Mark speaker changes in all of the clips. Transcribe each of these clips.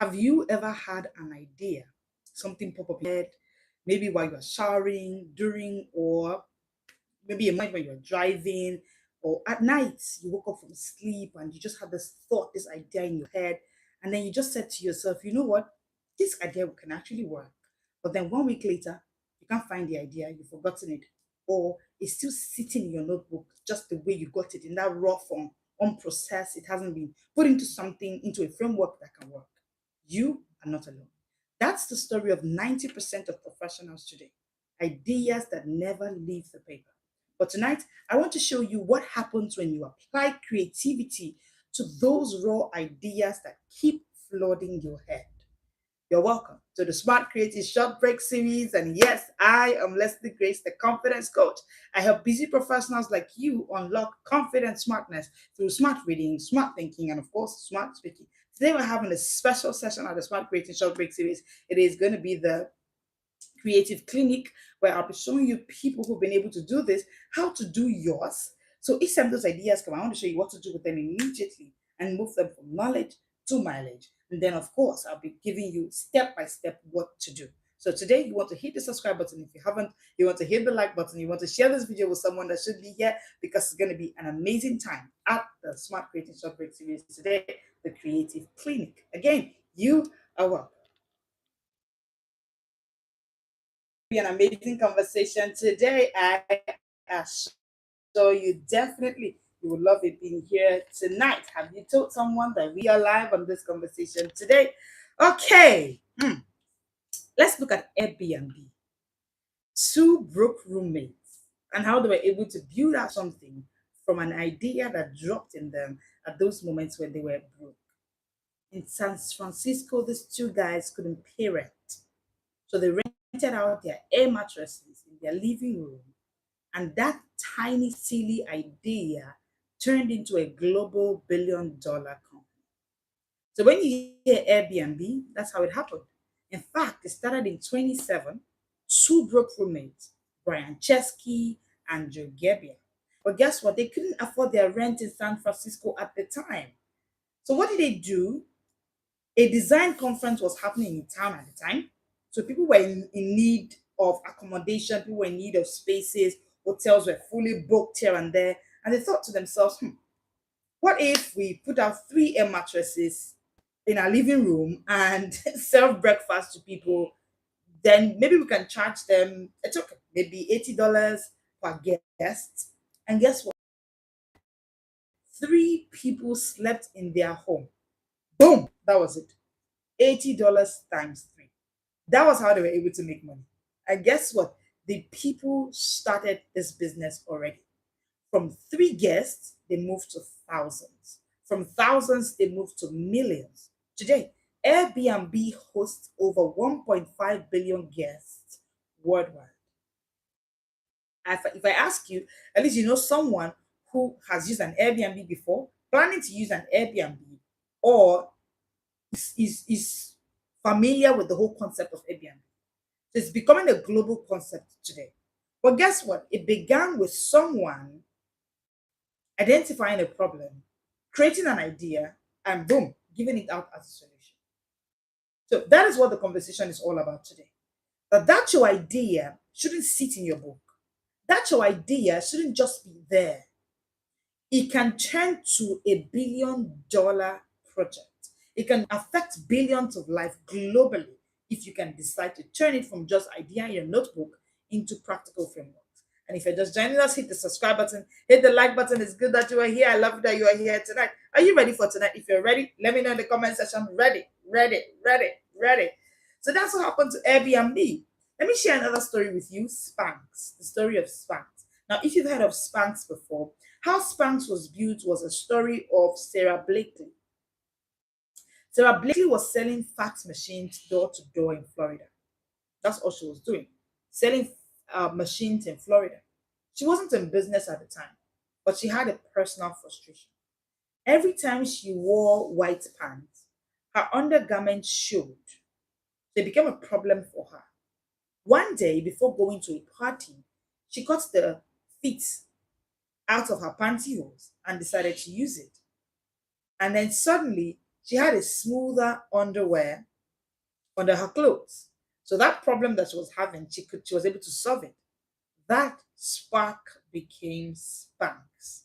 Speaker 1: Have you ever had an idea, something pop up in your head, maybe while you're showering, during, or maybe a moment when you're driving, or at night you woke up from sleep and you just had this thought, this idea in your head, and then you just said to yourself, you know what, this idea can actually work. But then 1 week later, you can't find the idea, you've forgotten it, or it's still sitting in your notebook just the way you got it in that raw form, unprocessed, it hasn't been put into something, into a framework that can work. You are not alone. That's the story of 90% of professionals today. Ideas that never leave the paper. But tonight, I want to show you what happens when you apply creativity to those raw ideas that keep flooding your head. You're welcome to the Smart Creative Short Break series. And yes, I am Leslie Grace, the confidence coach. I help busy professionals like you unlock confidence smartness through smart reading, smart thinking, and of course, smart speaking. Today, we're having a special session at the Smart Creative Short Break series. It is going to be the creative clinic where I'll be showing you people who've been able to do this, how to do yours. So each time those ideas come, I want to show you what to do with them immediately and move them from knowledge to mileage. And then, of course, I'll be giving you step by step what to do. So today, you want to hit the subscribe button. If you haven't, you want to hit the like button. You want to share this video with someone that should be here because it's going to be an amazing time at the Smart Creative Short Break series today, the Creative Clinic. Again, you are welcome. Be an amazing conversation today. I assure you definitely you will love it being here tonight. Have you told someone that we are live on this conversation today? Okay, let's look at Airbnb. Two broke roommates and how they were able to build out something from an idea that dropped in them at those moments when they were broke. In San Francisco, these two guys couldn't pay rent. So they rented out their air mattresses in their living room. And that tiny, silly idea turned into a global $1 billion company. So when you hear Airbnb, that's how it happened. In fact, it started in 27, two broke roommates, Brian Chesky and Joe Gebbia. But guess what? They couldn't afford their rent in San Francisco at the time. So what did they do? A design conference was happening in town at the time. So people were in need of accommodation, people were in need of spaces, hotels were fully booked here and there. And they thought to themselves, what if we put out three air mattresses in our living room and serve breakfast to people? Then maybe we can charge them, it's okay, maybe $80 per guest. And guess what? Three people slept in their home. Boom, that was it. $80 times three. That was how they were able to make money. And guess what? The people started this business already. From three guests, they moved to thousands. From thousands, they moved to millions. Today, Airbnb hosts over 1.5 billion guests worldwide. If I ask you, at least you know someone who has used an Airbnb before, planning to use an Airbnb, or is familiar with the whole concept of Airbnb. So it's becoming a global concept today. But guess what? It began with someone identifying a problem, creating an idea, and boom, giving it out as a solution. So that is what the conversation is all about today. That your idea shouldn't sit in your book. That your idea shouldn't just be there. It can turn to $1 billion project. It can affect billions of lives globally if you can decide to turn it from just idea in your notebook into practical frameworks. And if you're just joining us, hit the subscribe button, hit the like button. It's good that you are here. I love that you are here tonight. Are you ready for tonight? If you're ready, let me know in the comment section. Ready, ready, ready, ready. So that's what happened to Airbnb. Let me share another story with you, Spanx, the story of Spanx. Now, if you've heard of Spanx before, how Spanx was built was a story of Sara Blakely. Sara Blakely was selling fax machines door to door in Florida. That's all she was doing, selling machines in Florida. She wasn't in business at the time, but she had a personal frustration. Every time she wore white pants, her undergarments showed. They became a problem for her. One day, before going to a party, she cut the feet out of her pantyhose and decided to use it. And then suddenly, She had a smoother underwear under her clothes. So that problem that she was having, she was able to solve it. That spark became Spanx.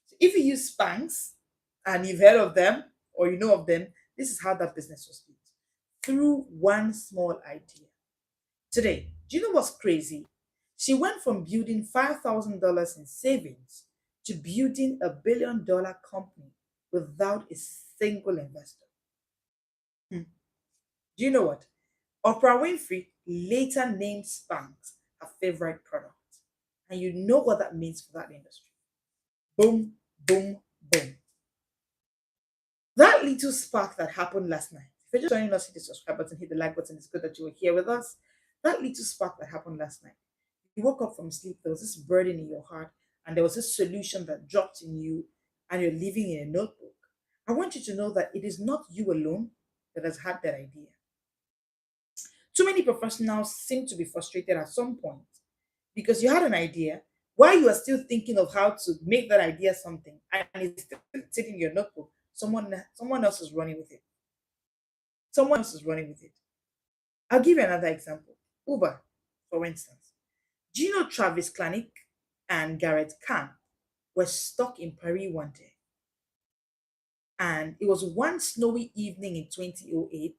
Speaker 1: So if you use Spanx and you've heard of them or you know of them, this is how that business was built through one small idea. Today, do you know what's crazy? She went from building $5,000 in savings to building $1 billion company without a single investor. Hmm. Do you know what? Oprah Winfrey later named Spanx her favorite product. And you know what that means for that industry. Boom, boom, boom. That little spark that happened last night. If you're just joining us, hit the subscribe button, hit the like button. It's good that you were here with us. That little spark that happened last night. You woke up from sleep, there was this burden in your heart, and there was this solution that dropped in you, and you're living in a notebook. I want you to know that it is not you alone that has had that idea. Too many professionals seem to be frustrated at some point because you had an idea while you are still thinking of how to make that idea something and it's still sitting in your notebook. Someone else is running with it. Someone else is running with it. I'll give you another example. Uber, for instance. Do you know Travis Kalanick and Garrett Kahn were stuck in Paris one day? And it was one snowy evening in 2008.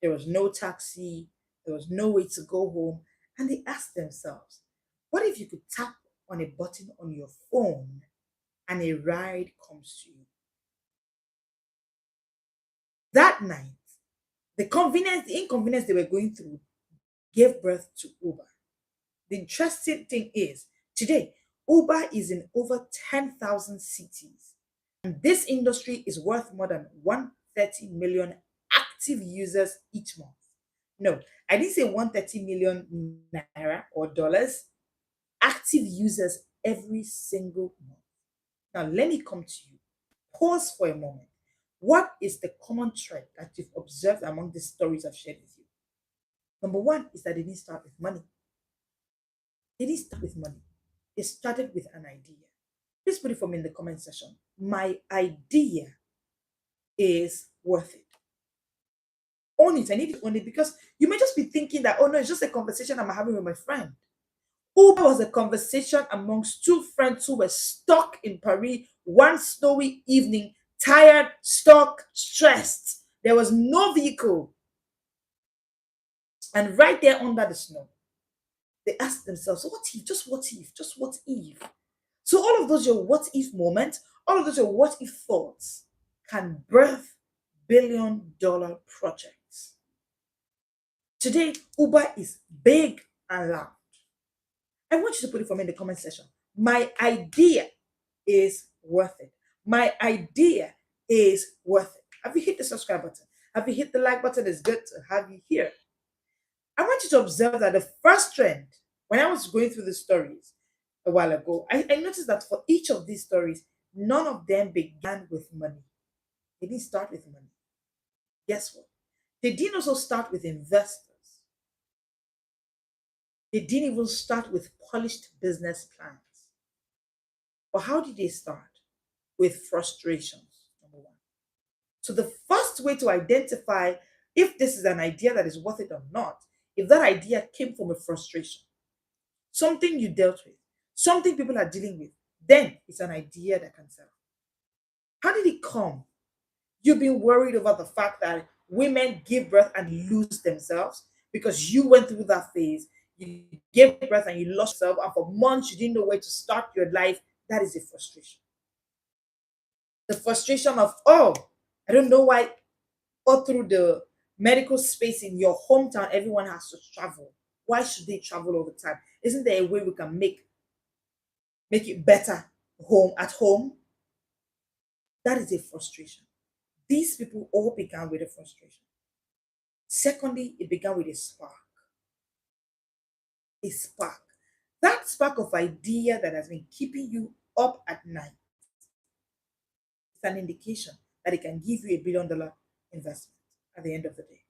Speaker 1: There was no taxi, there was no way to go home. And they asked themselves, what if you could tap on a button on your phone and a ride comes to you? That night, the inconvenience they were going through gave birth to Uber. The interesting thing is, today, Uber is in over 10,000 cities. And this industry is worth more than 130 million active users each month. No, I didn't say 130 million naira or dollars, active users every single month. Now, let me come to you. Pause for a moment. What is the common thread that you've observed among the stories I've shared with you? Number one is that they didn't start with money. They didn't start with money. They started with an idea. Please put it for me in the comment section. My idea is worth it. Own it. I need to own it because you may just be thinking that, oh no, it's just a conversation I'm having with my friend. Uber was a conversation amongst two friends who were stuck in Paris one snowy evening, tired, stuck, stressed. There was no vehicle. And right there under the snow, they asked themselves, so what if, just what if, just what if? So all of those your what if moments, all of those your what if thoughts can birth $1 billion projects. Today, Uber is big and loud. I want you to put it for me in the comment section. My idea is worth it. My idea is worth it. Have you hit the subscribe button? Have you hit the like button? It's good to have you here. I want you to observe that the first trend, when I was going through the stories a while ago, I noticed that for each of these stories, none of them began with money. They didn't start with money. Guess what? They didn't also start with investors. They didn't even start with polished business plans. But how did they start? With frustrations, number one. So the first way to identify if this is an idea that is worth it or not, if that idea came from a frustration, something you dealt with, something people are dealing with, then it's an idea that can sell. How did it come? You've been worried about the fact that women give birth and lose themselves because you went through that phase. You gave birth and you lost yourself, and for months you didn't know where to start your life. That is a frustration. The frustration of, oh, I don't know why all through the medical space in your hometown, everyone has to travel. Why should they travel all the time? Isn't there a way we can make it better home at home? That is a frustration. These people all began with a frustration. Secondly, it began with a spark. A spark. That spark of idea that has been keeping you up at night is an indication that it can give you $1 billion investment at the end of the day.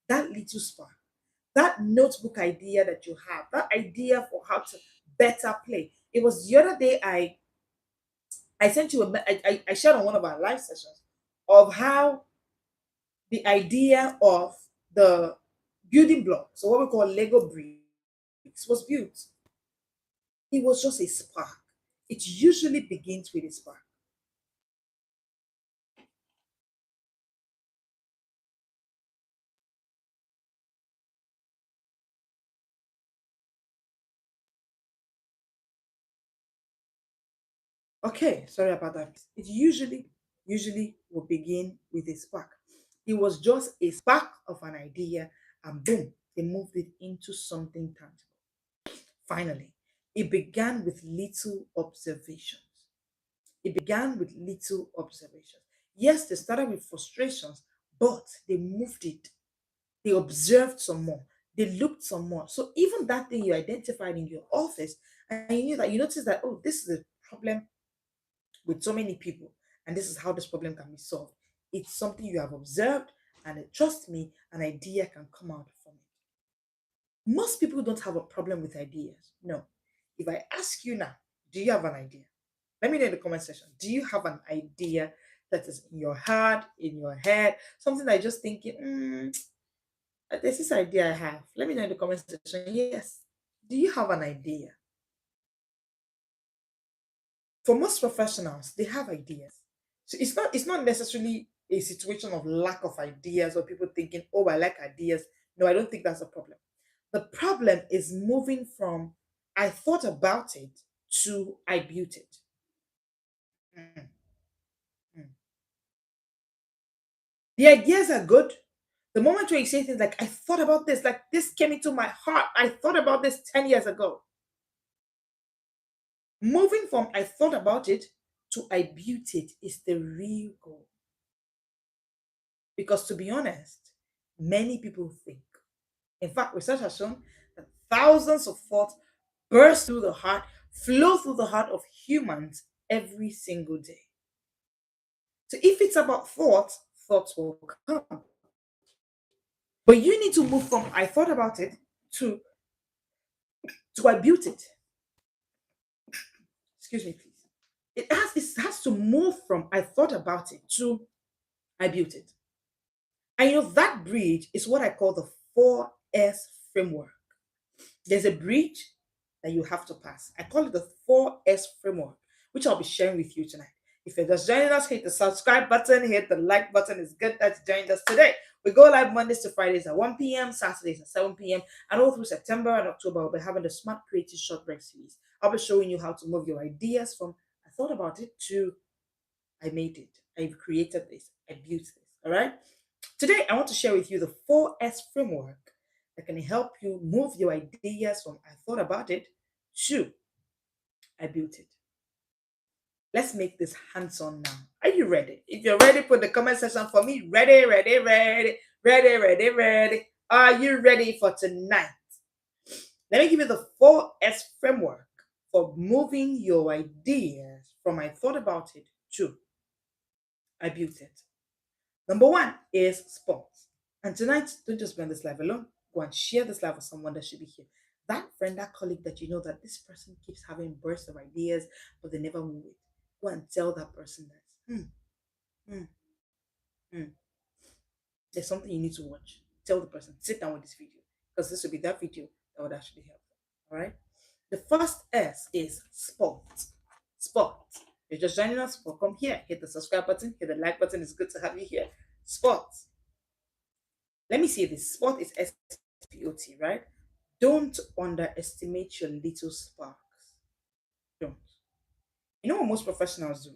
Speaker 1: That little spark, that notebook idea that you have, that idea for how to better play. It was the other day I sent you I shared on one of our live sessions of how the idea of the building block, so what we call Lego bricks, was built. It was just a spark. It usually begins with a spark. Okay, sorry about that. It usually will begin with a spark. It was just a spark of an idea, and boom, they moved it into something tangible. Finally, it began with little observations. It began with little observations. Yes, they started with frustrations, but they moved it. They observed some more. They looked some more. So even that thing you identified in your office, and you knew that you noticed that, oh, this is a problem with so many people, and this is how this problem can be solved. It's something you have observed, and trust me, an idea can come out from it. Most people don't have a problem with ideas. No. If I ask you now, do you have an idea? Let me know in the comment section. Do you have an idea that is in your heart, in your head, something that you're just thinking, there's this idea I have. Let me know in the comment section. Yes. Do you have an idea? For most professionals, they have ideas. So it's not necessarily a situation of lack of ideas or people thinking, oh, I like ideas. No, I don't think that's a problem. The problem is moving from I thought about it to I built it. Mm, mm. The ideas are good. The moment where you say things like, I thought about this, like this came into my heart. I thought about this 10 years ago. Moving from I thought about it to I built it is the real goal. Because to be honest, many people think. In fact, research has shown that thousands of thoughts burst through the heart, flow through the heart of humans every single day. So if it's about thoughts, thoughts will come. But you need to move from I thought about it to I built it. Excuse me, please. It has to move from I thought about it to I built it. And that bridge is what I call the 4S framework. There's a bridge that you have to pass. I call it the 4S framework, which I'll be sharing with you tonight. If you're just joining us, hit the subscribe button, hit the like button. It's good that you joined us today. We go live Mondays to Fridays at 1 p.m., Saturdays at 7 p.m., and all through September and October, we'll be having the Smart Creative Short Break series. I'll be showing you how to move your ideas from I thought about it to I made it. I've created this. I built this. All right. Today, I want to share with you the 4S framework that can help you move your ideas from I thought about it to I built it. Let's make this hands on now. Are you ready? If you're ready, put the comment section for me. Ready, ready, ready, ready, ready, ready. Are you ready for tonight? Let me give you the 4S framework for moving your ideas from I thought about it to I built it. Number one is sports. And tonight, don't just be on this live alone. Go and share this live with someone that should be here. That friend, that colleague that you know that this person keeps having bursts of ideas, but they never move it. Go and tell that person that hmm, hmm, there's something you need to watch. Tell the person, sit down with this video. Because this will be that video that would actually help them. All right. The first S is sport. Sport. You're just joining us. Welcome here. Hit the subscribe button. Hit the like button. It's good to have you here. Sport. Let me say this. Sport is SPOT, right? Don't underestimate your little sparks. Don't. You know what most professionals do?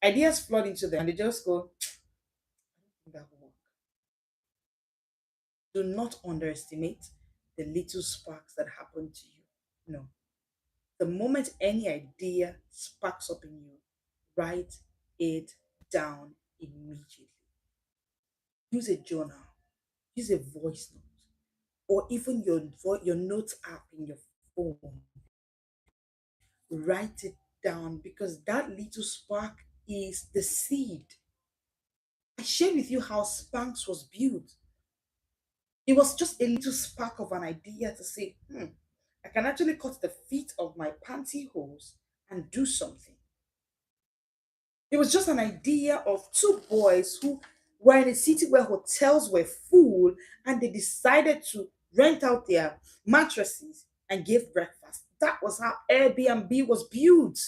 Speaker 1: Ideas flood into them and they just go, that will work. Do not underestimate the little sparks that happen to you. No. The moment any idea sparks up in you, write it down immediately. Use a journal, use a voice note, or even your notes app in your phone. Write it down because that little spark is the seed. I shared with you how Spanx was built. It was just a little spark of an idea to say, I can actually cut the feet of my pantyhose and do something. It was just an idea of two boys who were in a city where hotels were full, and they decided to rent out their mattresses and give breakfast. That was how Airbnb was built.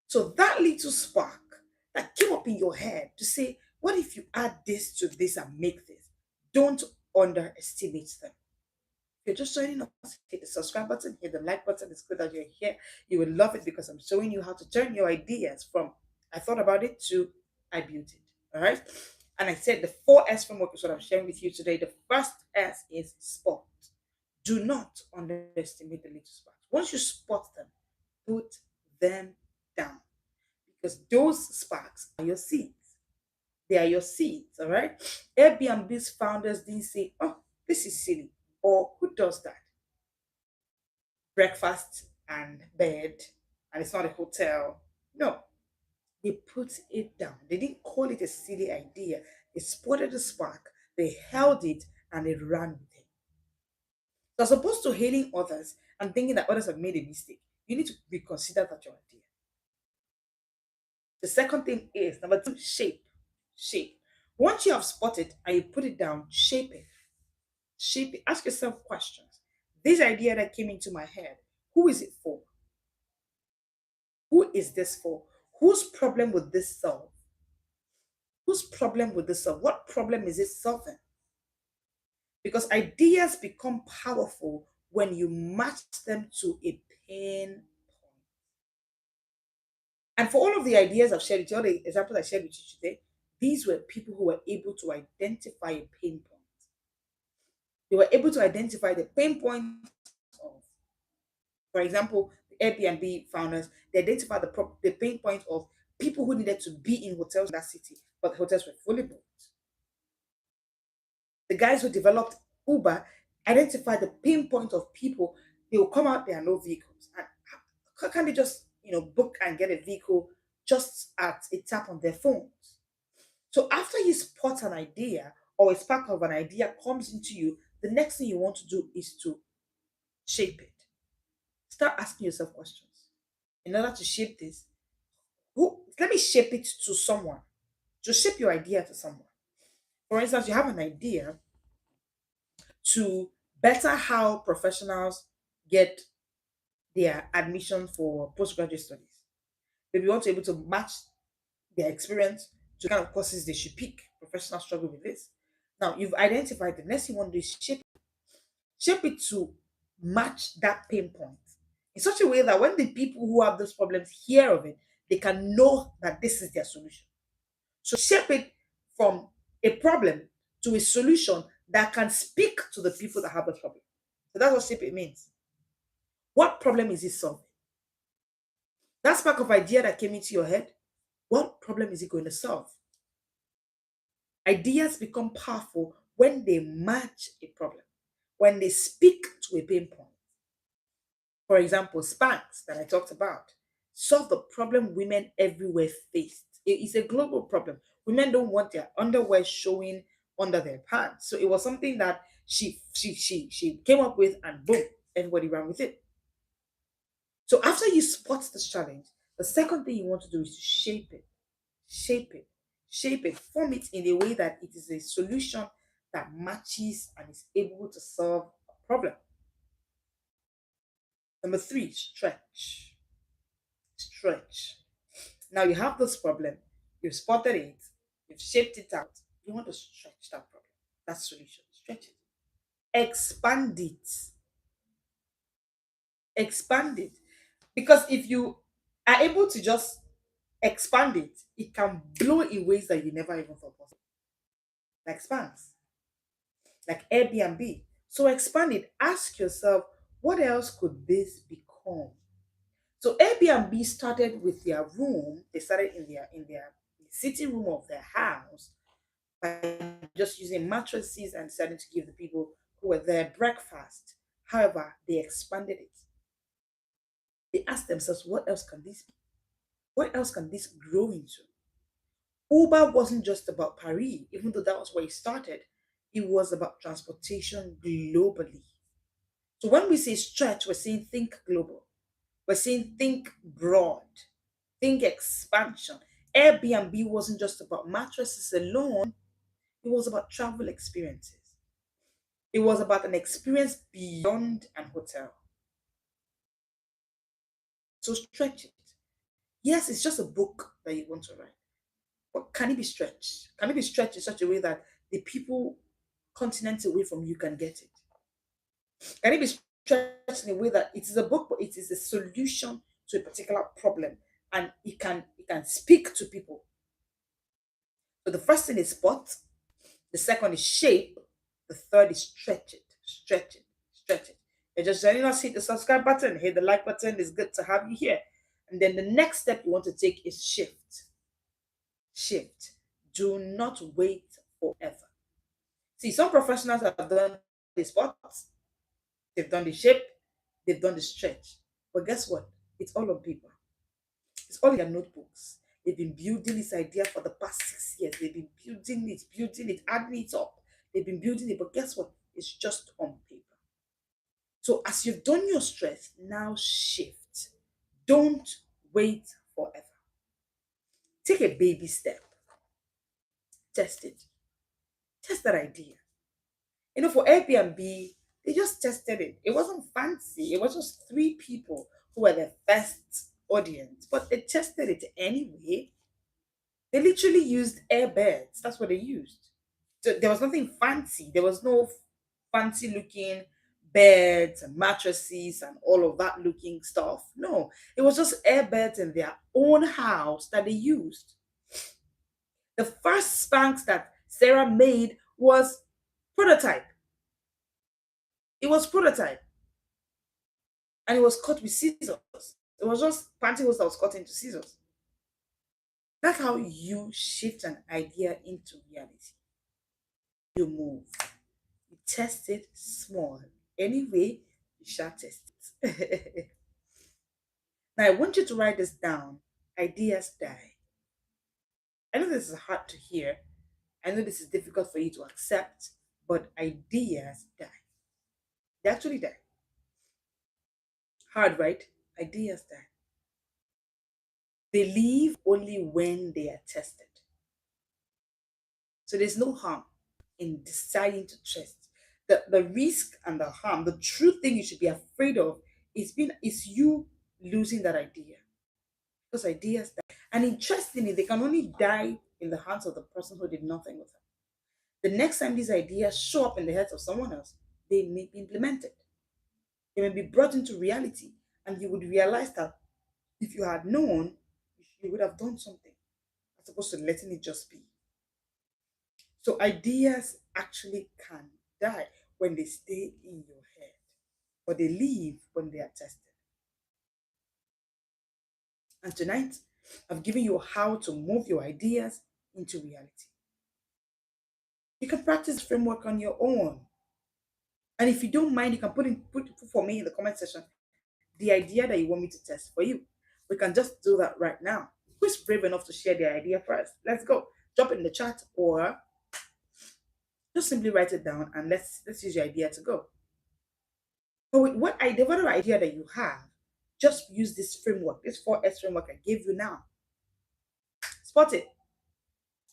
Speaker 1: So that little spark that came up in your head to say, what if you add this to this and make this? Don't underestimate them. If you're just joining us, hit the subscribe button, hit the like button. It's good that you're here. You will love it because I'm showing you how to turn your ideas from I thought about it to I built it. All right. And I said the 4S framework is what I'm sharing with you today. The first S is spot. Do not underestimate the little sparks. Once you spot them, put them down because those sparks are your seeds. They are your seeds, all right? Airbnb's founders didn't say, oh, this is silly, or who does that? Breakfast and bed, and it's not a hotel. No, they put it down. They didn't call it a silly idea. They spotted the spark, they held it, and they ran with it. So as opposed to hailing others and thinking that others have made a mistake, you need to reconsider that your idea. The second thing is number two, shape. Shape. Once you have spotted and you put it down, shape it. Shape it. Ask yourself questions. This idea that came into my head, who is it for? Who is this for? Whose problem would this solve? Whose problem would this solve? What problem is it solving? Because ideas become powerful when you match them to a pain point. And for all of the ideas I've shared with you, all the examples I shared with you today, these were people who were able to identify a pain point. They were able to identify the pain point of, for example, the Airbnb founders, they identified the pain point of people who needed to be in hotels in that city, but the hotels were fully booked. The guys who developed Uber identified the pain point of people. They will come out, there are no vehicles. And how can they just, book and get a vehicle just at a tap on their phones? So after you spot an idea or a spark of an idea comes into you, the next thing you want to do is to shape it. Start asking yourself questions. In order to shape this, let me shape it to someone. To shape your idea to someone. For instance, you have an idea to better how professionals get their admission for postgraduate studies. Maybe you want to be able to match their experience to the kind of courses they should pick. Professionals struggle with this. Now you've identified the next thing you want to do is shape it to match that pain point in such a way that when the people who have those problems hear of it, they can know that this is their solution. So shape it from a problem to a solution that can speak to the people that have the problem. So that's what shape it means. What problem is it solving? That spark of idea that came into your head, what problem is it going to solve? Ideas become powerful when they match a problem, when they speak to a pain point. For example, Spanx that I talked about solve the problem women everywhere faced. It's a global problem. Women don't want their underwear showing under their pants. So it was something that she came up with, and boom, everybody ran with it. So after you spot this challenge, the second thing you want to do is to shape it, shape it, form it in a way that it is a solution that matches and is able to solve a problem. Number three, stretch. Stretch. Now you have this problem, you've spotted it, you've shaped it out. You want to stretch that problem, that solution, stretch it, expand it, expand it. Because if you are able to just expand it, it can blow in ways that you never even thought possible. Like Spanx, like Airbnb. So expand it. Ask yourself, what else could this become? So Airbnb started with their room. They started in their sitting room of their house by just using mattresses and deciding to give the people who were there breakfast. However, they expanded it. They asked themselves, what else can this be? What else can this grow into? Uber wasn't just about Paris, even though that was where it started. It was about transportation globally. So when we say stretch, we're saying think global. We're saying think broad. Think expansion. Airbnb wasn't just about mattresses alone, it was about travel experiences. It was about an experience beyond an hotel. So stretch it. Yes, it's just a book that you want to write, but can it be stretched? Can it be stretched in such a way that the people continents away from you can get it? Can it be stretched in a way that it is a book, but it is a solution to a particular problem, and it can speak to people? So the first thing is spot, the second is shape, the third is stretch it, stretch it, stretch it. You're just joining us, hit the subscribe button, hit the like button. It's good to have you here. And then the next step you want to take is shift. Shift. Do not wait forever. See, some professionals have done the spots, they've done the shape, they've done the stretch. But guess what? It's all on paper. It's all in their notebooks. They've been building this idea for the past 6 years. They've been building it, adding it up. They've been building it, but guess what? It's just on paper. So as you've done your stretch, now shift. Don't wait forever. Take a baby step. Test it. Test that idea. For Airbnb, they just tested it. It wasn't fancy. It was just three people who were the first audience, but they tested it anyway. They literally used airbeds. That's what they used. So there was nothing fancy. There was no fancy looking beds and mattresses and all of that looking stuff. No, it was just airbeds in their own house that they used. The first Spanx that Sarah made was prototype. It was prototype, and it was cut with scissors. It was just pantyhose that was cut into scissors. That's how you shift an idea into reality. You move. You test it small. Anyway, you shall test it. Now, I want you to write this down. Ideas die. I know this is hard to hear. I know this is difficult for you to accept, but ideas die. They actually die. Hard, right? Ideas die. They leave only when they are tested. So there's no harm in deciding to trust. The risk and the harm, the true thing you should be afraid of is you losing that idea. Because ideas die. And interestingly, they can only die in the hands of the person who did nothing with them. The next time these ideas show up in the heads of someone else, they may be implemented. They may be brought into reality. And you would realize that if you had known, you would have done something as opposed to letting it just be. So ideas actually can die when they stay in your head, but they leave when they are tested. And tonight, I've given you how to move your ideas into reality. You can practice framework on your own. And if you don't mind, you can put for me in the comment section the idea that you want me to test for you. We can just do that right now. Who's brave enough to share their idea first? Let's go. Drop it in the chat or just simply write it down and let's use your idea to go. But with whatever idea that you have, just use this framework, this 4S framework I gave you now. Spot it.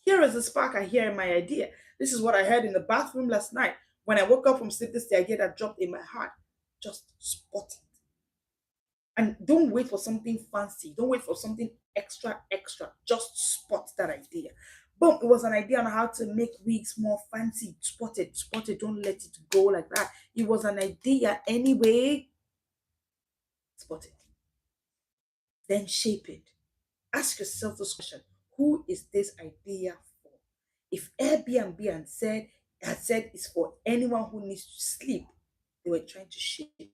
Speaker 1: Here is the spark I hear in my idea. This is what I heard in the bathroom last night. When I woke up from sleep, this is the idea that dropped in my heart. Just spot it. And don't wait for something fancy. Don't wait for something extra. Just spot that idea. Boom, it was an idea on how to make wigs more fancy. Spot it. Don't let it go like that. It was an idea anyway. Spot it. Then shape it. Ask yourself this question. Who is this idea for? If Airbnb had said it's for anyone who needs to sleep, they were trying to shape it.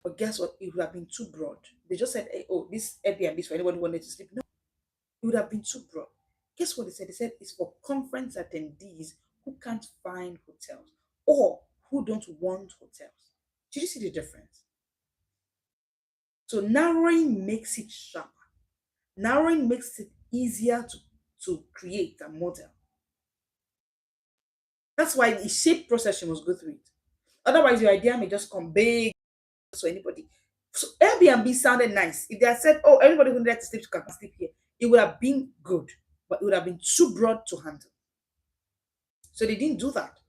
Speaker 1: But guess what? It would have been too broad. They just said, hey, oh, this Airbnb is for anyone who wanted to sleep. No, it would have been too broad. Guess what they said? They said it's for conference attendees who can't find hotels or who don't want hotels. Did you see the difference? So narrowing makes it sharper. Narrowing makes it easier to create a model. That's why the shape process you must go through it. Otherwise, your idea may just come big, so anybody So Airbnb sounded nice. If they had said, "Oh, everybody who needs to sleep can sleep here," it would have been good, but it would have been too broad to handle. So they didn't do that.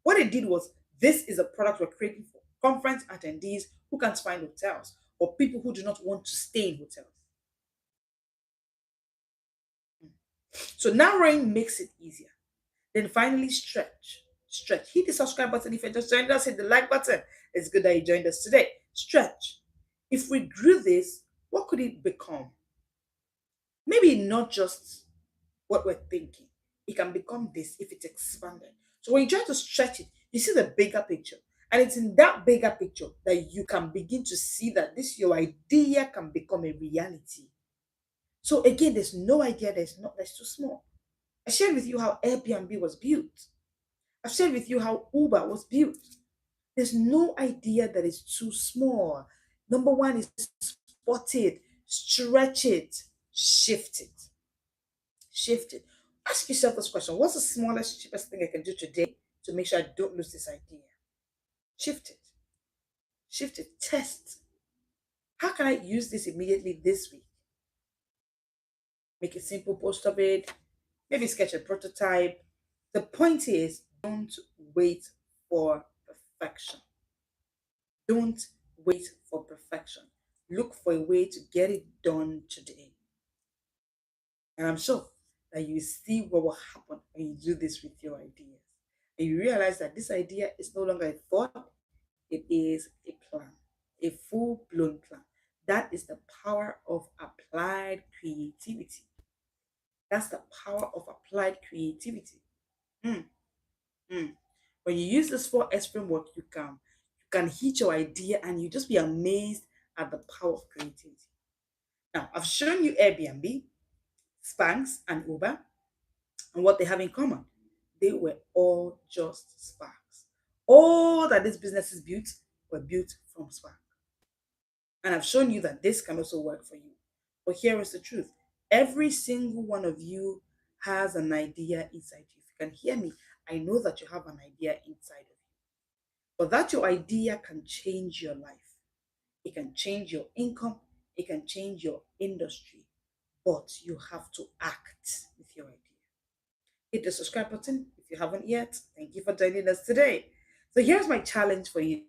Speaker 1: What they did was, this is a product we're creating for conference attendees who can't find hotels or people who do not want to stay in hotels. So narrowing makes it easier. Then finally, stretch. Stretch. Hit the subscribe button if you just joined us. Hit the like button. It's good that you joined us today. Stretch. If we grew this, what could it become? Maybe not just what we're thinking. It can become this if it's expanded. So when you try to stretch it, you see the bigger picture. And it's in that bigger picture that you can begin to see that this your idea can become a reality. So again, there's no idea that's too small. I shared with you how Airbnb was built. I've shared with you how Uber was built. There's no idea that is too small. Number one is spot it, stretch it, shift it. Shift it. Ask yourself this question: what's the smallest, cheapest thing I can do today to make sure I don't lose this idea? Shift it. Shift it. Test. How can I use this immediately this week? Make a simple post of it, maybe sketch a prototype. The point is, don't wait for perfection. Don't wait for perfection. Look for a way to get it done today. And I'm sure that you see what will happen when you do this with your ideas. And you realize that this idea is no longer a thought, it is a plan, a full blown plan. That is the power of applied creativity. That's the power of applied creativity. Mm, mm. When you use this 4S framework, you can hit your idea and you just be amazed at the power of creativity. Now, I've shown you Airbnb, Spanx, and Uber, and what they have in common. They were all just sparks. All that this business is built were built from spark. And I've shown you that this can also work for you. But here is the truth: every single one of you has an idea inside you. If you can hear me, I know that you have an idea inside of you. But that your idea can change your life. It can change your income. It can change your industry. But you have to act with your idea. Hit the subscribe button if you haven't yet. Thank you for joining us today. So here's my challenge for you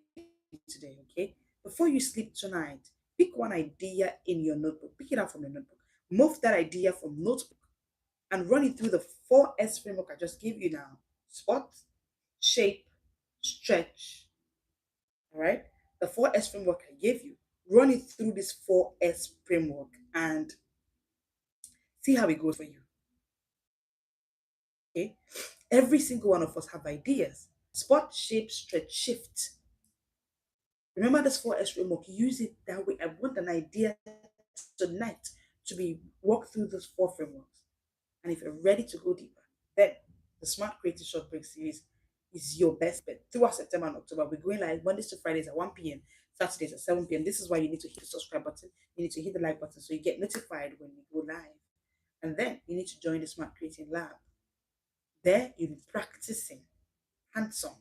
Speaker 1: today, okay? Before you sleep tonight, pick one idea in your notebook. Pick it out from your notebook. Move that idea from notebook and run it through the 4S framework I just gave you now. Spot, shape, stretch. All right? The 4S framework I gave you. Run it through this 4S framework and see how it goes for you. Okay? Every single one of us have ideas. Spot, shape, stretch, shift. Remember this 4S framework. Use it that way. I want an idea tonight to be walked through those 4 frameworks. And if you're ready to go deeper, then the Smart Creative Short Break series is your best bet. Throughout September and October, we're going live Mondays to Fridays at 1 p.m., Saturdays at 7 p.m. This is why you need to hit the subscribe button. You need to hit the like button so you get notified when we go live. And then you need to join the Smart Creating Lab. There, you'll be practicing hands-on.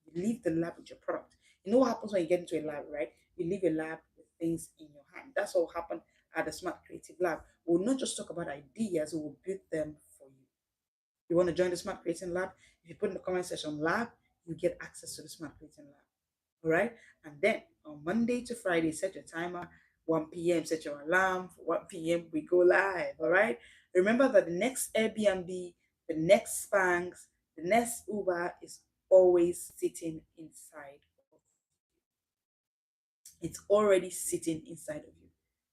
Speaker 1: You leave the lab with your product. You know what happens when you get into a lab, right? You leave a lab with things in your hand. That's what will happen at the Smart Creative Lab. We'll not just talk about ideas, we will build them for you. You want to join the Smart Creating Lab? If you put in the comment section lab, you get access to the Smart Creating Lab. All right. And then on Monday to Friday, set your timer, 1 p.m., set your alarm for 1 p.m. We go live. All right. Remember that the next Airbnb, the next Spanx, the next Uber is always sitting inside of you. It's already sitting inside of you.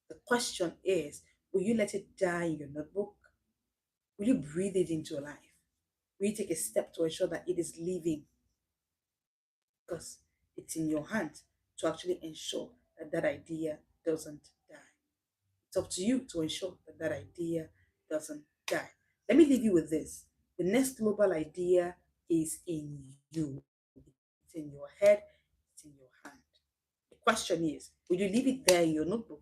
Speaker 1: The question is, will you let it die in your notebook? Will you breathe it into your life? Will you take a step to ensure that it is living? Because it's in your hands to actually ensure that that idea doesn't die. It's up to you to ensure that that idea doesn't die. Let me leave you with this. The next global idea is in you. It's in your head, it's in your hand. The question is, will you leave it there in your notebook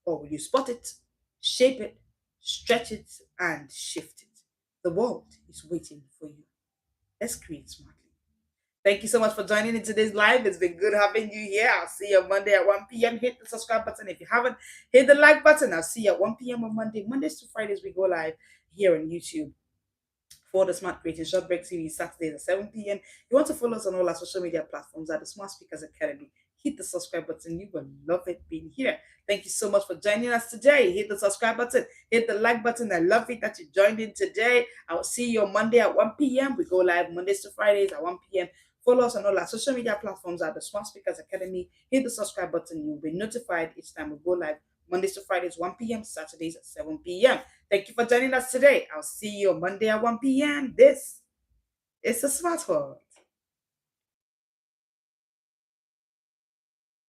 Speaker 1: or will you spot it, shape it, stretch it, and shift it? The world is waiting for you. Let's create smartly. Thank you so much for joining in today's live. It's been good having you here. I'll see you on Monday at 1 p.m. Hit the subscribe button if you haven't. Hit the like button. I'll see you at 1 p.m. on Monday. Mondays to Fridays, we go live here on YouTube for the Smart Creating Short Break Series Saturdays at 7 p.m. You want to follow us on all our social media platforms at the Smart Speakers Academy. Hit the subscribe button. You will love it being here. Thank you so much for joining us today. Hit the subscribe button. Hit the like button. I love it that you joined in today. I will see you on Monday at 1 p.m. We go live Mondays to Fridays at 1 p.m. Follow us on all our social media platforms at the Smart Speakers Academy. Hit the subscribe button. You'll be notified each time we go live Mondays to Fridays, 1 p.m., Saturdays at 7 p.m. Thank you for joining us today. I'll see you on Monday at 1 p.m. This is the Smart World.